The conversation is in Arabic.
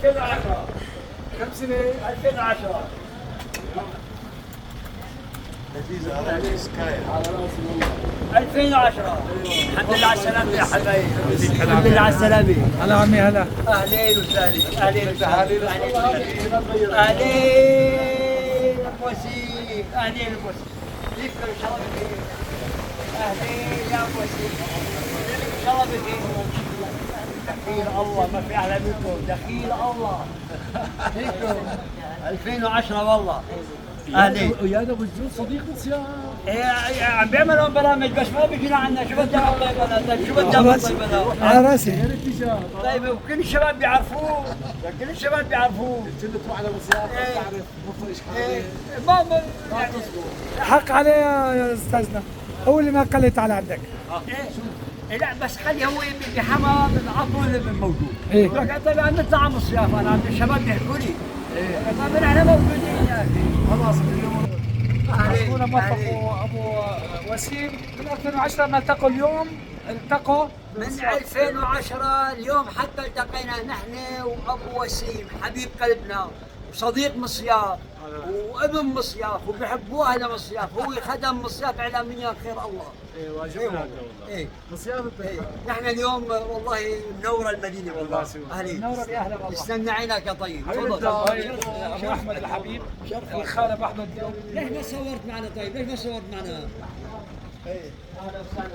2010. كم سنة؟ 2010. على راسي والله. 2010. الحمد لله على السلامة يا حبايبي. الحمد لله على السلامة. هلا عمي هلا. اهلين وسهلين. اهلين وسهلين. اهلين ابو وسيم. اهلين ابو وسيم. يفكر ان شاء الله بخير. اهلين يا ابو وسيم. ان شاء الله بخير. دخيل الله ما في احلى منكم. دخيل الله. فيكم 2010 والله. اهلين. ويانا ابو الجود صديق نسيان. ايه عم بيعملوا برامج بس ما بيجينا عنا. شو بدنا طيب انا؟ طيب شو بدنا طيب انا؟ على راسي. غير اتجاه. طيب وكل الشباب بيعرفوه. كل الشباب بيعرفوه. كنت تروح على مسيرات إيه. تعرف مفرش إيه. حالي. ما ما تصبر. حق عليه يا استاذنا، هو اللي ما قلت على عندك. إيه لا بس خلي هو بحمى على طول موجود. إيه. لك طيب انا نطلع على الصياف انا عند الشباب بيحكوا لي. طيب احنا موجودين يا اخي. خلاص اليوم اخونا موفق ابو وسيم من 2010 ما التقوا اليوم، التقوا من 2010 اليوم حتى التقينا نحن وابو وسيم حبيب قلبنا وصديق مصياف وابن مصياف وبيحبوه اهل مصياف. هو خدم مصياف اعلاميا خير الله. ايه واجبنا والله. ايه مصياف إيه. نحن اليوم والله منور المدينه والله. اهلين. نورة يا اهلا والله. استنى عينك يا طيب. تفضل. ابو احمد الحبيب، الخال ابو احمد. ليش ما صورت معنا طيب؟ ليش ما صورت معنا؟ ايه اهلا وسهلا.